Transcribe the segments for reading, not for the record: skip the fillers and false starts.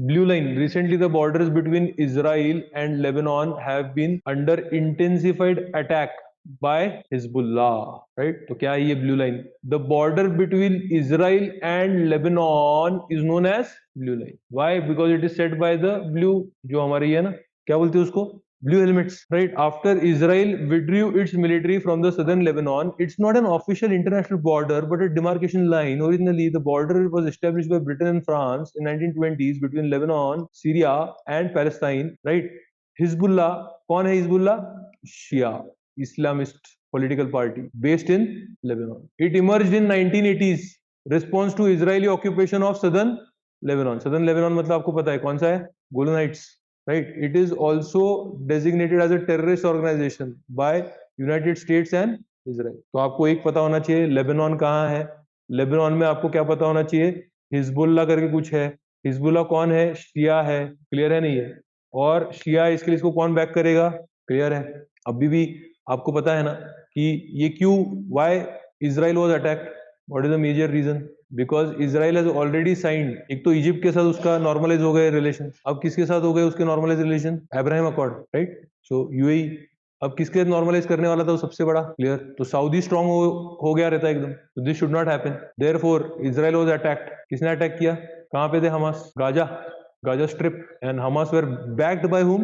Blue line. Recently, the borders between Israel and Lebanon have been under intensified attack by Hezbollah. Right? तो क्या है ये blue line? The border between Israel and Lebanon is known as blue line. Why? Because it is set by the blue, जो हमारी है ना, क्या बोलते हैं उसको? Blue helmets, right? After Israel withdrew its military from the southern Lebanon, it's not an official international border, but a demarcation line. Originally, the border was established by Britain and France in 1920s between Lebanon, Syria, and Palestine, right? Hezbollah, कौन है Hezbollah? Shia, Islamist political party based in Lebanon. It emerged in 1980s, response to Israeli occupation of southern Lebanon. Southern Lebanon मतलब आपको पता है कौन सा है? Golanites. Right, it is also designated as a terrorist organization by United States and Israel. तो आपको एक पता होना चाहिए लेबनान कहाँ है, लेबनान में आपको क्या पता होना चाहिए, हिजबुल्ला करके कुछ है, हिजबुल्ला कौन है, शिया है, क्लियर है नहीं है, और शिया इसके लिए इसको कौन बैक करेगा, क्लियर है। अभी भी आपको पता है ना कि ये क्यों, why Israel was attacked, what is the major reason, because Israel has already signed, एक तो इजिप्ट के साथ उसका नॉर्मलाइज हो गए रिलेशन, अब किसके साथ हो गए उसके normalise relation, Abraham Accord, right. So UAE अब किसके नॉर्मलाइज करने वाला था वो सबसे बड़ा, क्लियर। तो सऊदी स्ट्रांग हो गया रहता एकदम, तो this should not happen. Therefore Israel was attacked, किसने अटैक किया, कहां पे थे, Hamas, Gaza, Gaza strip, and Hamas were backed by whom,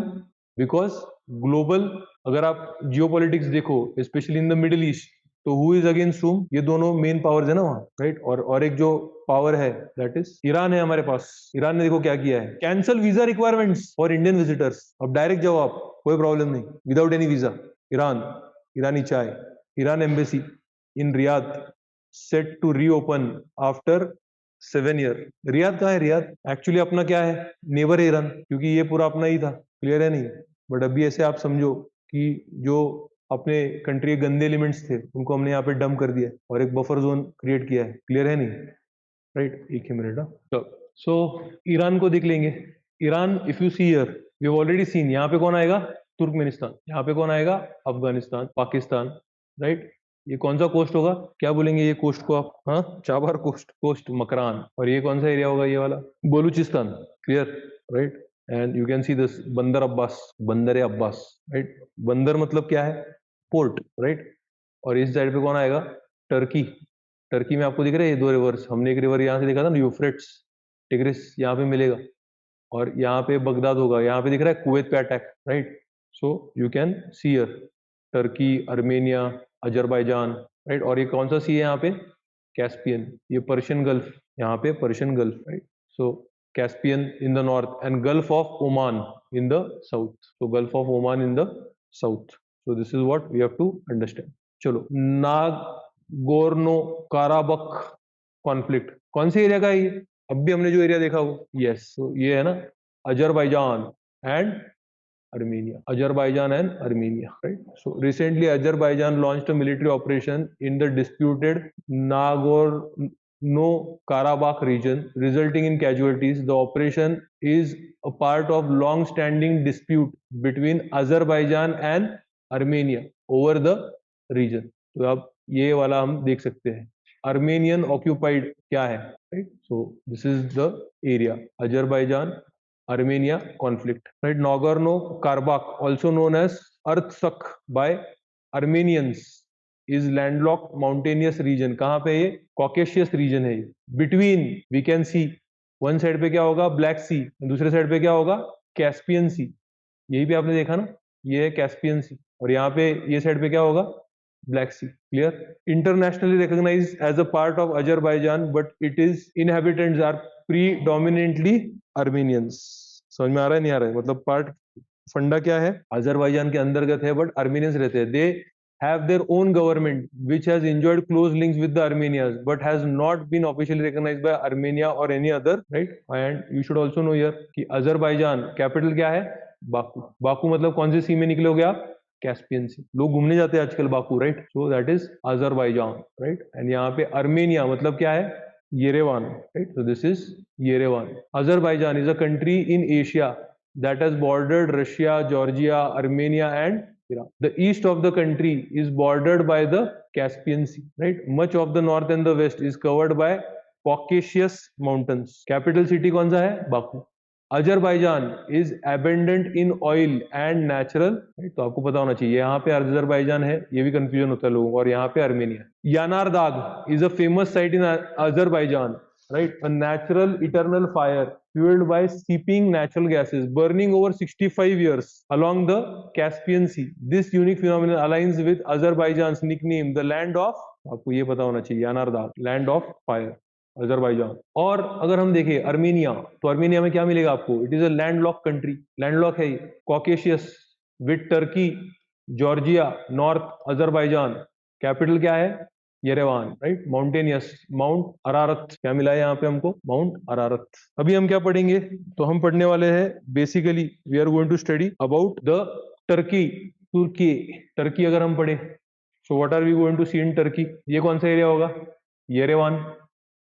because global, अगर आप जियोपॉलिटिक्स देखो specially in the Middle East, तो हु इज अगेंस्ट हुम, ये दोनों मेन पावर्स है ना वहां, राइट। और एक जो पावर है दैट इज ईरान है हमारे पास। ईरान ने देखो क्या किया है, cancel visa requirements for Indian visitors. अब डायरेक्ट जाओ आप, कोई प्रॉब्लम नहीं, विदाउट एनी वीजा। ईरान, ईरानी चाय, Iran embassy in Riyadh set to reopen after 7 year. Riyadh कहाँ है, रियाद एक्चुअली अपना क्या है, नेबर है ईरान, क्योंकि ये पूरा अपना ही था, क्लियर है नहीं। बट अभी ऐसे आप समझो कि जो अपने कंट्री के गंदे एलिमेंट्स थे उनको हमने यहाँ पे डंप कर दिया है और एक बफर जोन क्रिएट किया है, क्लियर है नहीं, राइट। एक ही मिनट। सो ईरान को देख लेंगे। Iran, if you see here, we have already seen, यहाँ पे कौन आएगा, तुर्कमेनिस्तान, यहाँ पे कौन आएगा, अफगानिस्तान, पाकिस्तान, राइट। ये कौन सा कोस्ट होगा, क्या बोलेंगे ये कोस्ट को आप, हाँ, चाबार कोस्ट, कोस्ट मकरान। और ये कौन सा एरिया होगा, ये वाला Balochistan, clear, right. And you can see this बंदर अब्बास, बंदर अब्बास, राइट। बंदर मतलब क्या है, पोर्ट, राइट। और इस साइड पे कौन आएगा, टर्की। टर्की में आपको दिख रहा है ये दो रिवर्स, हमने एक रिवर यहाँ से देखा था ना, यूफ्रेट्स, टिग्रिस यहाँ पे मिलेगा, और यहाँ पे बगदाद होगा, यहाँ पे दिख रहा है कुवैत पे attack, right. So you can see here Turkey, Armenia, Azerbaijan, right. और ये कौन सा सी है यहाँ पे, कैस्पियन, ये पर्शियन गल्फ, यहाँ पे Persian gulf, right. So Caspian in the north and gulf of Oman in the south, so gulf of Oman in the south. so this is what we have to understand। चलो, Nagorno काराबख conflict कौन से area का है ये, अब भी हमने जो एरिया देखा वो, यस, तो ये है ना Azerbaijan and Armenia, Azerbaijan and Armenia, right? So recently, Azerbaijan launched a military operation in the disputed Nagorno-Karabakh region, resulting in casualties. The operation is a part of long-standing dispute between Azerbaijan and Armenia over the region. तो अब ये वाला हम देख सकते हैं, Armenian occupied क्या है, right? So this is the area, Azerbaijan Armenia conflict, right? Nagorno-Karabakh, also known as Artsakh by Armenians, is landlocked mountainous region. कहाँ पे ये, Caucasus region है ये। Between we can see, one side पे क्या होगा, Black Sea, दूसरे side पे क्या होगा, Caspian Sea। यही भी आपने देखा ना, ये है Caspian Sea, और यहाँ पे ये साइड पे क्या होगा, Black Sea, clear? Internationally recognized as a part of Azerbaijan, but its inhabitants are predominantly Armenians। समझ में आ रहा है नहीं आ रहा है, मतलब पार्ट फंडा क्या है, अजरबैजान के अंतर्गत है, बट आर्मेनियंस रहते हैं। दे have their own government which has enjoyed close links with the Armenians but has not been officially recognized by Armenia or any other, right? And you should also know here कि Azerbaijan capital क्या है, Baku. Baku मतलब कौन से सी में निकले हो गया आप, कैस्पियन सी। लोग घूमने जाते हैं आजकल Baku, right. So that is Azerbaijan, right. And यहाँ पे अर्मेनिया मतलब क्या है, Yerevan, right? So this is Yerevan. Azerbaijan is a country in Asia that has bordered Russia, Georgia, Armenia, and Iran. The east of the country is bordered by the Caspian Sea, right? Much of the north and the west is covered by Caucasus Mountains. Capital city कौन सा है, Baku. Azerbaijan is abandoned in oil and natural, तो आपको पता होना चाहिए, यहाँ पे अजरबैजान है, ये भी कंफ्यूजन होता है लोगों को, और यहाँ पे अर्मेनिया। यानार दाग is a famous site in Azerbaijan, right, a natural eternal fire fueled by seeping natural gases burning over 65 years along the Caspian Sea. This unique phenomenon aligns with Azerbaijan's nickname, the land of, आपको ये पता होना चाहिए, यानार दाग, land of fire, Azerbaijan. और अगर हम देखें अर्मेनिया, तो अर्मेनिया में क्या मिलेगा आपको? It is a landlock country, landlock है, Caucasus with Turkey, Georgia, north Azerbaijan, capital क्या है? Yerevan, right, mountainous, mount Ararat, क्या मिला है यहाँ पे हमको? Mount Ararat. अभी हम क्या पढ़ेंगे? तो हम पढ़ने वाले हैं basically we are going to study about the Turkey, तुर्की, टर्की अगर हम पढ़े, so what are we going to see in Turkey? ये कौन सा एरिया होगा? येरेवान,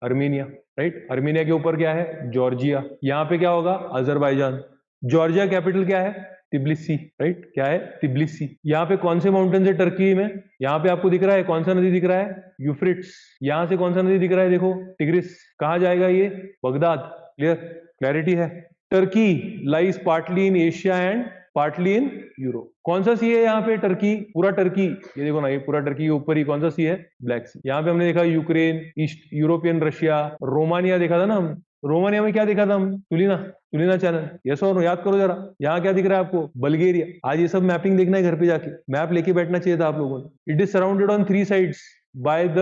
अर्मेनिया, राइट, अर्मेनिया के ऊपर क्या है? जॉर्जिया, यहाँ पे क्या होगा? अजरबैजान। जॉर्जिया कैपिटल क्या है? तिब्लिसी, राइट, क्या है? तिब्लिसी। यहाँ पे कौन से माउंटेन है टर्की में? यहाँ पे आपको दिख रहा है कौन सा नदी दिख रहा है? यूफ्रेट्स। यहाँ से कौन सा नदी दिख रहा है? देखो, टिग्रिस। कहाँ जाएगा ये? बगदाद। क्लियर, क्लैरिटी है? Turkey lies partly in Asia and partly in Europe. कौन सा सी है यहाँ पे? टर्की, पूरा टर्की, ये देखो ना, ये पूरा टर्की के ऊपर ही कौन सा सी है? ब्लैक सी। यहाँ पे हमने देखा Ukraine, east European Russia, Romania देखा था ना हम। रोमानिया में क्या देखा था हम? तुलिना, तुलिना चैनल, यस और नो, याद करो जरा। यहाँ क्या दिख रहा है आपको? बल्गेरिया। आज ये सब मैपिंग देखना है घर पे जाके, मैप लेके बैठना चाहिए था आप लोगों ने। It is surrounded on 3 sides by the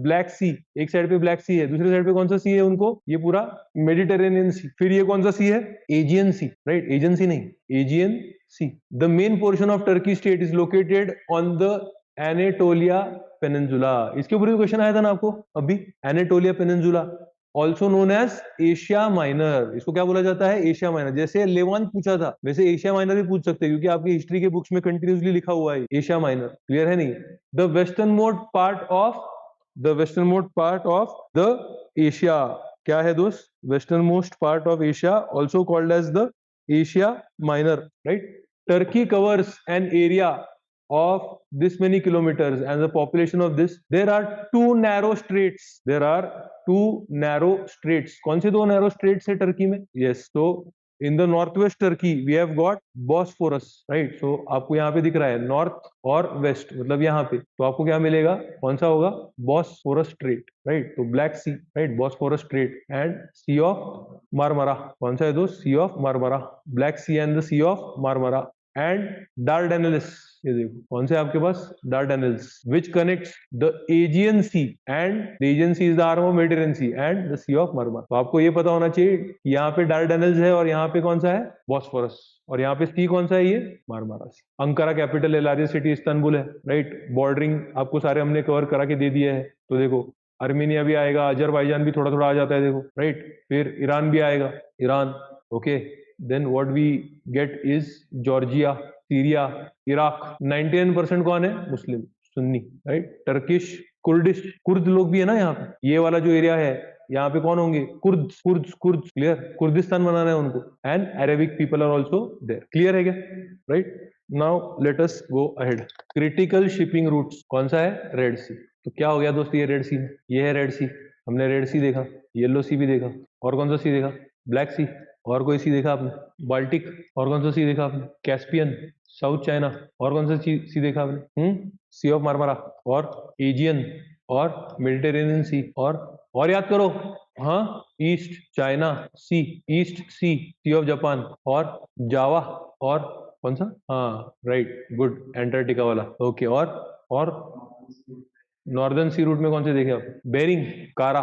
Black Sea. एक साइड पे ब्लैक सी है, दूसरे साइड पे कौन सा सी है उनको? ये पूरा मेडिटेरेनियन सी। फिर ये कौन सा सी है? Aegean Sea, right, Aegean Sea नहीं, Aegean Sea. The main portion of Turkey state is located on the Anatolia Peninsula. इसके ऊपर भी क्वेश्चन आया था ना आपको अभी, Anatolia Peninsula, also known as Asia minor. इसको क्या बोला जाता है? Asia minor. जैसे लेवांत पूछा था, वैसे एशिया माइनर भी पूछ सकते हैं, क्योंकि आपकी हिस्ट्री के बुक्स में कंटिन्यूसली लिखा हुआ है एशिया माइनर। क्लियर है नहीं? The western most part of the Asia, क्या है दोस्त? Western most part of Asia, also called as the Asia minor, right. Turkey covers an area of this many kilometers and the population of this, there are two narrow straits. There are two narrow straits. कौन से दो narrow straits है Turkey में? Yes, so in the northwest Turkey we have got Bosphorus, right? So आपको यहाँ पे दिख रहा है नॉर्थ और वेस्ट, मतलब यहाँ पे, तो आपको क्या मिलेगा? कौन सा होगा? बॉस्फोरस स्ट्रेट, राइट, तो Black Sea, right, Bosphorus Strait and Sea of Marmara. कौन सा है दोस्त? Sea of Marmara, Black Sea and the Sea of Marmara and Dardanelles. ये देखो कौन से आपके पास? Dardanelles, which connects the Aegean Sea and the Aegean Sea is the arm of Mediterranean Sea and the Sea of Marmara. तो आपको ये पता होना चाहिए कि यहाँ पे डार्डेनल्स है और यहाँ पे कौन सा है? बॉस्फोरस, और यहाँ पे सी कौन सा है? ये मारमारा सी। अंकारा कैपिटल है, लार्जेस्ट सिटी इस्तांबुल है, राइट, बॉर्डरिंग आपको सारे हमने कवर करा के दे दिए है। तो देखो अर्मेनिया भी आएगा, अजरबैजान भी थोड़ा थोड़ा आ जाता है, देखो, राइट, फिर ईरान भी आएगा, Iran, okay, then what we get is Georgia, Syria, Iraq। 99% कौन है? Muslim, Sunni, right, Turkish, Kurdish, Kurd लोग भी है ना यहाँ पे। ये वाला जो एरिया है यहाँ पे कौन होंगे? Kurd, Kurd, Kurd, clear, Kurdistan बनाना है उनको। And Arabic people are also there. Clear है क्या? Right, now let us go ahead. Critical shipping routes कौन सा है? Red Sea. तो क्या हो गया दोस्त? ये रेड सी, ये है रेड सी, हमने रेड सी देखा, येलो सी भी देखा, और कौन सा सी देखा? ब्लैक सी। और कोई सी देखा आपने? बाल्टिक। और कौन सा सी देखा आपने? Caspian, south China. और कौन सा सी देखा आपने? सी ऑफ मारमारा, और एजियन, और मेडिटेरेनियन सी, और याद करो, हाँ, East China Sea, East Sea, Sea of Japan, और जावा, और कौन सा? हाँ, राइट, गुड, एंटार्क्टिका वाला, ओके, और नॉर्दर्न सी रूट में कौन से देखे आप? बेरिंग, कारा,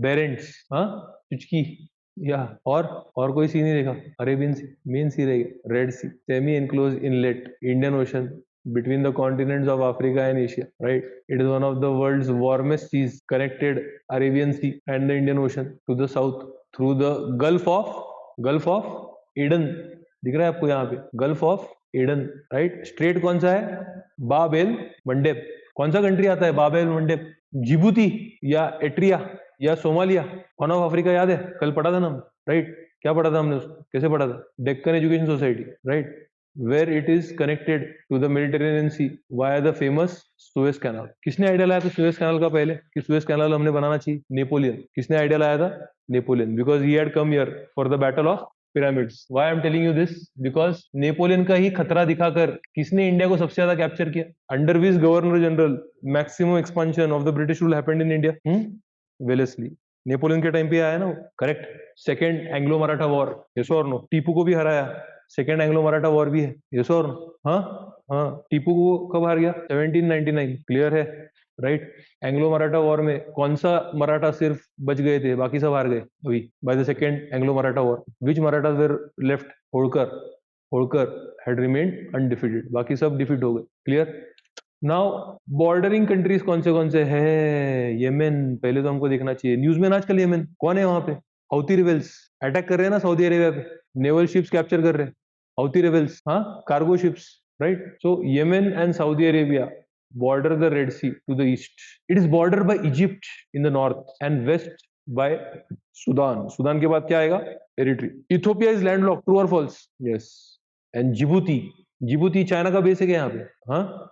बेरेंट्स, हाँ, चुचकी, या और कोई सी नहीं देखा? अरेबियन सी, मेन सी रहेगा, Red Sea, semi enclose inlet, Indian Ocean between the continents of Africa and Asia, right? It is one of the world's warmest seas, connected Arabian Sea and the Indian Ocean to the south through the Gulf of Eden। दिख रहा है आपको यहाँ पे? Gulf of Eden, right? Straight कौन सा है? बाब एल मंडेब। कौन सा कंट्री आता है बाब एल मंडेब? जिबूती या एट्रिया या सोमालिया? कौन ऑफ अफ्रीका याद है? कल पढ़ा था ना हम, राइट? क्या पढ़ा था हमने उसको? कैसे पढ़ा था? Deccan education society, right, where it is connected to the Mediterranean Sea via the famous Suez Canal। किसने आइडिया लाया था सुएज कैनाल का पहले कि सुएज कैनाल हमने बनाना चाहिए? नेपोलियन। किसने आइडिया लाया था? Napoleon, because he had come here for the battle of pyramids. Why I am telling you this? Because Napoleon का ही खतरा दिखाकर किसने इंडिया को सबसे ज्यादा कैप्चर किया? Under which governor general maximum expansion of the British rule happened in India? Wellesley. Napoleon के time पे आया ना वो. Correct. Second Anglo Maratha war, yes और नो? टीपू को भी हराया. सेकेंड एंग्लो मराठा वॉर भी है, यस और नो? हाँ हाँ. टीपू को कब हार गया? 1799. क्लियर है? राइट. एंग्लो मराठा वॉर में कौन सा मराठा सिर्फ बच गए थे, बाकी सब हार गए अभी by the second Anglo Maratha war? Which Maratha were left? Holkar. Holkar had remained undefeated, बाकी सब डिफीट हो गए. क्लियर? नाउ बॉर्डरिंग कंट्रीज कौन से है? येमेन. पहले तो हमको देखना चाहिए न्यूज में आजकल. येमेन कौन है वहां पे? हाउती रिबेल्स अटैक कर रहे हैं ना सऊदी अरेबिया पे. नेवल शिप्स कैप्चर कर रहे हैं हाउती रिबेल्स. हाँ, cargo ships. Right. So Yemen and Saudi Arabia border the Red Sea to the east. It is bordered by Egypt in the north and west by Sudan. Sudan के बाद क्या आएगा? Eritrea. Ethiopia is landlocked. True or false? Yes. And Djibouti. Djibouti China का base है क्या यहाँ पे? हाँ,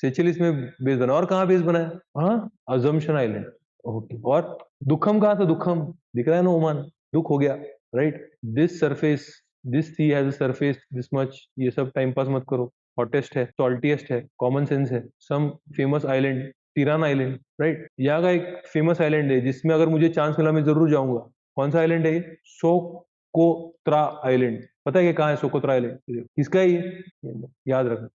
सेचेलिस में बेस बना. और कहाँ बेस बना है? हाँ, अजम्पशन आइलैंड. ओके. और दुखम कहाँ था? दुखम दिख रहा है ना, ओमान. दुख हो गया. Right. This surface, this sea has a surface this much. ये सब टाइम पास मत करो. हॉटेस्ट है, सॉल्टीएस्ट है, कॉमन सेंस है. Some famous island, Tiran island. Right. यहाँ का एक फेमस आइलैंड है जिसमें अगर मुझे चांस मिला मैं जरूर जाऊंगा. कौन सा आइलैंड है ये? Socotra island. पता है कि कहाँ है सोकोत्रा आइलैंड? किसका है ये? याद रखना.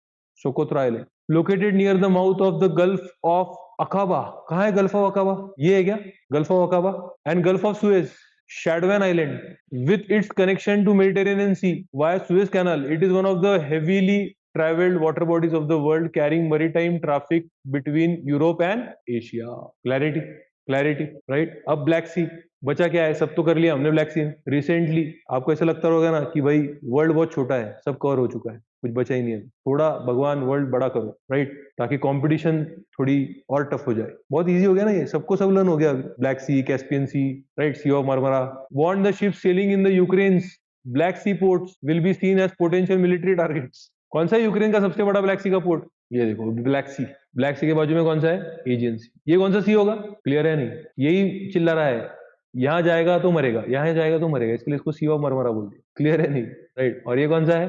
Socotra island located near the mouth of the Gulf of Aqaba. कहाँ है गल्फ ऑफ अकाबा? ये है क्या gulf of Aqaba? And gulf of Suez, Shadwan Island, with its connection to Mediterranean Sea via Suez Canal. It is one of the heavily traveled water bodies of the world, carrying maritime traffic between Europe and Asia. Clarity? Clarity, right? अब Black Sea बचा क्या है? सब तो कर लिया हमने black सी. Recently आपको ऐसा लगता होगा ना कि भाई वर्ल्ड बहुत छोटा है, सब कवर हो चुका है, कुछ बचा ही नहीं है. थोड़ा भगवान वर्ल्ड बड़ा करो. राइट. ताकि कंपटीशन थोड़ी और टफ हो जाए. बहुत इजी हो गया ना ये, सबको सब लर्न हो गया. Black Sea, Caspian C, right, Sea of Marmara. Warn the ship sailing in the Ukraine Black Sea ports will be seen as potential military targets. कौन सा है यूक्रेन का सबसे बड़ा ब्लैक सी का पोर्ट? ये देखो, ब्लैक सी. ब्लैक सी के बाजू में कौन सा है? एजियन सी. ये कौन सा सी होगा? क्लियर है नहीं? यही चिल्ला रहा है, यहाँ जाएगा तो मरेगा, यहाँ जाएगा तो मरेगा, इसके लिए इसको सी ऑफ मरमरा बोल दिया. क्लियर है नहीं? राइट. और ये कौन सा है?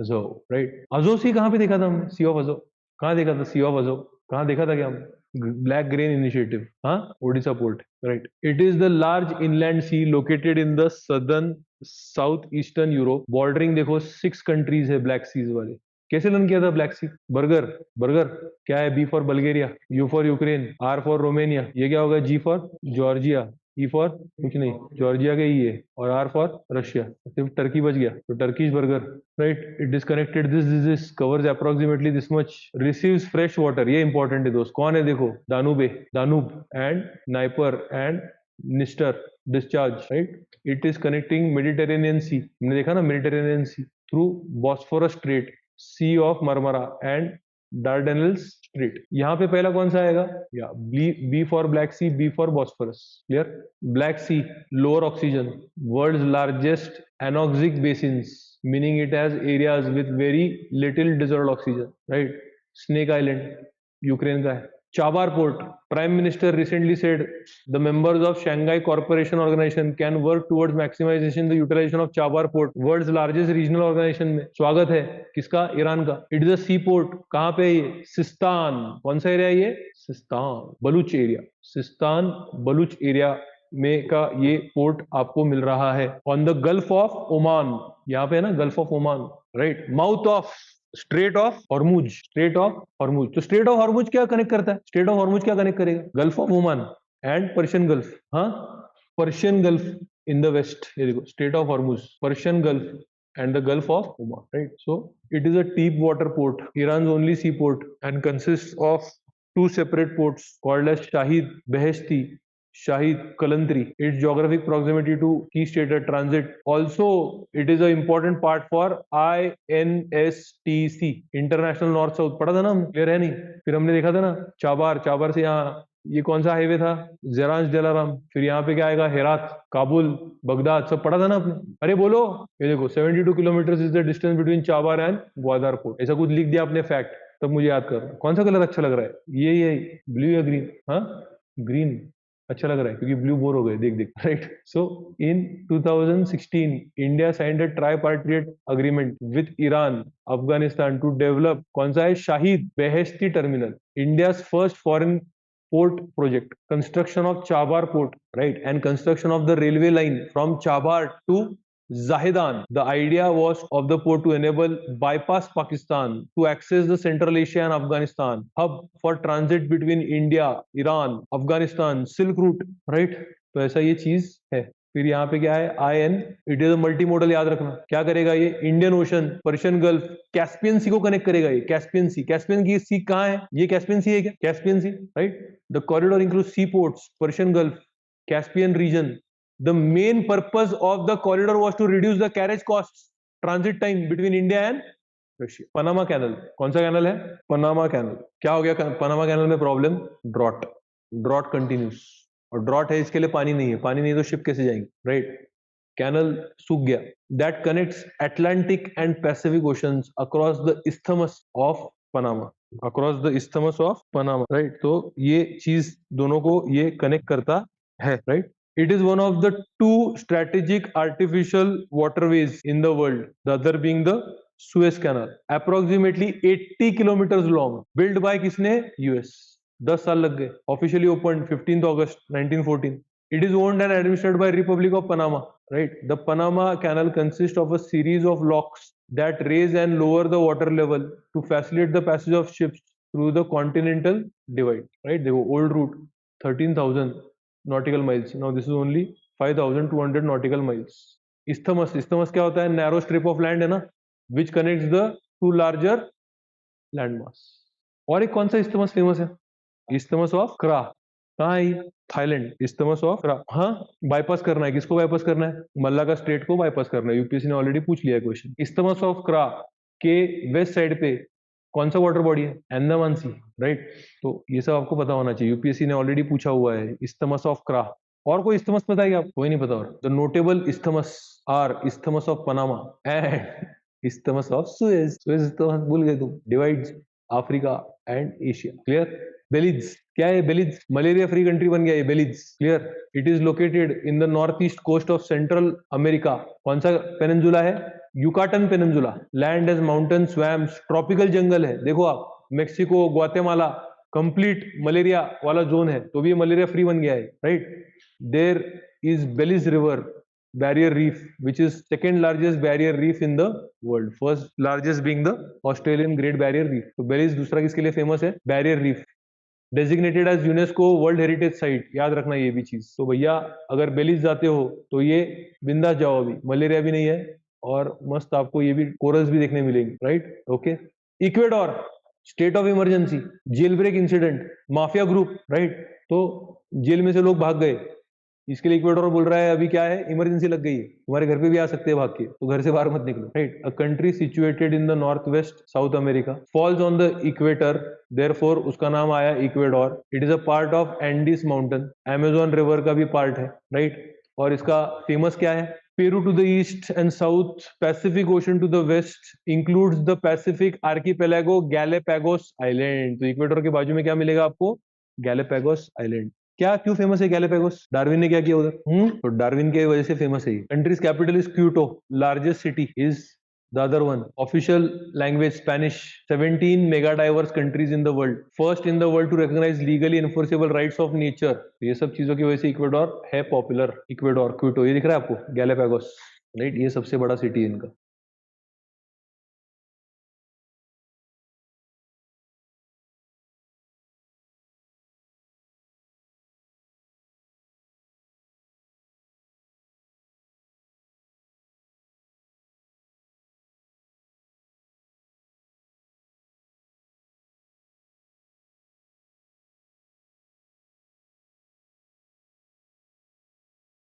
अजो. राइट. अजो सी कहाँ पे देखा था हमने? सी ऑफ अजो कहाँ देखा था? सी ऑफ अजो कहाँ देखा था क्या हमने? Black grain initiative. हाँ, Odesa port. Right. It is the large inland sea located in the southern south eastern Europe. Bordering देखो 6 कंट्रीज है ब्लैक सीज वाले. कैसे लर्न किया था ब्लैक सी? बर्गर. बर्गर क्या है? B for Bulgaria, U for Ukraine, R for Romania. ये क्या होगा? G for Georgia, E for कुछ नहीं, जॉर्जिया के ई है, और आर फॉर रशिया. सिर्फ टर्की बच गया, तो Turkey's burger. Right. It disconnected this covers approximately this much. Receives fresh water. ये इंपॉर्टेंट है दोस्त. कौन है? देखो, Danube, Danube and Dnieper and Dniester discharge. Right. It is connecting Mediterranean Sea. हमने देखा ना Mediterranean Sea through Bosphorus Strait, Sea of Marmara and Dardanelles Strait. यहाँ पे पहला कौन सा आएगा? या B for Black Sea, B for Bosphorus. Clear? Black Sea lower oxygen, world's largest anoxic basins, meaning it has areas with very little dissolved oxygen. Right. Snake Island Ukraine का है. Chabar Port. Prime Minister recently said the members of Shanghai Cooperation Organization can work towards maximization the utilization of Chabar Port, world's largest regional organization में. स्वागत है किसका? Iran का. It is a sea port. कहाँ पे है ये? सिस्तान. कौन सा एरिया है ये? Sistan Baluch area. Sistan Baluch area में का ये पोर्ट आपको मिल रहा है on the Gulf of Oman. यहाँ पे है ना Gulf of Oman. Right. Mouth of Strait of Hormuz. Strait of Hormuz. तो स्ट्रेट ऑफ हॉर्मुज क्या कनेक्ट करता है? स्ट्रेट ऑफ हॉर्मुज क्या कनेक्ट करेगा? Gulf of Oman and Persian Gulf. हाँ, Persian Gulf in the west. ये देखो, Strait of Hormuz, Persian gulf and the Gulf of Oman. Right. So it is a deep water port, Iran's only seaport, and consists of 2 separate ports called as Shahid Beheshti, Shahid Kalantri. Its geographic proximity to key state transit. Also, it is an important part for INSTC, International North South. पढ़ा था ना हम? Clear है नहीं? फिर हमने देखा था ना चाबार. चाबार से यहाँ ये कौन सा हाईवे था? जेरांस डेलाराम. फिर यहाँ पे क्या आएगा? हेरात, काबुल, बगदाद. सब पढ़ा था ना आपने? अरे बोलो. ये देखो 72 kilometre is the distance between Chabahar and Gwadar port. ऐसा कुछ लिख दिया आपने फैक्ट, तब मुझे याद कर. कौन सा कलर अच्छा लग रहा है? ये ब्लू या ग्रीन? हाँ, ग्रीन. अच्छा लग रहा है क्योंकि ब्लू बोर हो गए देख देख, right? So in 2016 India signed a tripartite agreement with Iran, Afghanistan to develop, कौन सा है, Shahid Beheshti terminal, India first foreign port project, construction of Chabar port, right, and construction of the railway line from Chabar to Zahedan. The idea was of the port to enable bypass Pakistan to access the Central Asia and Afghanistan, hub for transit between India, Iran, Afghanistan, Silk Route, right? तो ऐसा ये चीज है। फिर यहाँ पे क्या है, I N, it is a multi modal, याद रखना क्या करेगा ये, Indian Ocean, Persian Gulf, Caspian Sea को कनेक्ट करेगा ये, कैस्पियन सी, कैस्पियन की सी कहाँ है, ये कैस्पियन सी है क्या, Caspian C, right? The corridor include sea ports, Persian Gulf, Caspian region. The main purpose of the corridor was to reduce the carriage costs, transit time between India and Russia. Panama canal, कौन सा canal है, Panama canal. क्या हो गया Panama canal में problem, drought, drought continues, और drought है इसके लिए पानी नहीं है, पानी नहीं तो शिप कैसे जाएंगे, राइट? कैनल सूख गया. That connects Atlantic and Pacific oceans across the isthmus of Panama, across the isthmus of Panama, right? तो ये चीज दोनों को ये कनेक्ट करता है, right? It is one of the two strategic artificial waterways in the world, the other being the Suez Canal, approximately 80 kilometers long, built by किसने, US. 10 साल लग गए. Officially opened 15th August 1914. It is owned and administered by Republic of Panama, right? The Panama Canal consists of a series of locks that raise and lower the water level to facilitate the passage of ships through the continental divide, right? The old route 13,000 nautical miles. Now this is only 5,200 nautical miles. Isthmus, isthmus क्या होता है, narrow strip of land है ना, which connects the two larger landmass. और एक कौन सा isthmus famous है, isthmus of Kra. कहाँ है, थाईलैंड, isthmus of Kra. हाँ, बाईपास करना है, किसको बाईपास करना है, मल्लाका स्ट्रेट को बाईपास करना है. यूपीएससी ने ऑलरेडी पूछ लिया क्वेश्चन. isthmus of Kra के वेस्ट साइड पे कौन सा वाटर बॉडी है, अंडमान सी, राइट? तो ये सब आपको पता होना चाहिए, यूपीएससी ने ऑलरेडी पूछा हुआ है. इस्थमस ऑफ क्रा. और कोई इस्थमस पता है क्या, कोई नहीं पता? और the notable isthmus are isthmus of Panama and isthmus of Suez. Suez isthmus भूल गए तुम, divides Africa and Asia. Clear? Belize, क्या है बेलिज, मलेरिया फ्री कंट्री बन गया ये Belize. Clear? It is located in the north east coast of Central America. कौन सा पेनिनसुला है, Yucatan peninsula. Land as mountain, swamps, tropical jungle है. देखो आप, मेक्सिको, ग्वाटेमाला, कंप्लीट मलेरिया वाला जोन है, तो भी ये मलेरिया फ्री बन गया है, right? There is Belize river barrier reef, which is second largest barrier reef in the world, first largest being the Australian Great Barrier Reef. तो बेलिज दूसरा किसके लिए फेमस है, barrier reef. Designated as UNESCO world heritage site, याद रखना ये भी चीज. तो भैया अगर बेलिज जाते हो तो ये बिंदास जाओ, अभी मलेरिया भी नहीं है और मस्त आपको ये भी कोरल्स भी देखने मिलेंगे, right? Okay. Ecuador, state of emergency, jail break incident, mafia group, right? तो जेल में से लोग भाग गए, इसके लिए इक्वेडोर बोल रहा है अभी क्या है, इमरजेंसी लग गई है, तुम्हारे घर पे भी आ सकते हैं भाग के, तो घर से बाहर मत निकलो, right? A country situated in the north west south America, falls on the equator, therefore उसका नाम आया Ecuador. It is a part of Andes mountain, Amazon river का भी पार्ट है, राइट? और इसका फेमस क्या है, Peru to the east and south, Pacific Ocean to the west, includes the Pacific archipelago, Galapagos island. तो इक्वेडोर के बाजू में क्या मिलेगा आपको, गैलेपैगोस आइलैंड. क्या, क्यों फेमस है गैलेपैगोस, डार्विन ने क्या किया उधर, तो डार्विन के वजह से फेमस है. Countries capital is Quito, largest city is the other one, official language Spanish, 17 mega diverse countries in the world, first in the world to recognize legally enforceable rights of nature. ये सब चीजों की वजह से इक्वेडोर है popular. Ecuador, Quito, ये दिख रहा है आपको, गैलेपैगोस, राइट? ये सबसे बड़ा सिटी है इनका.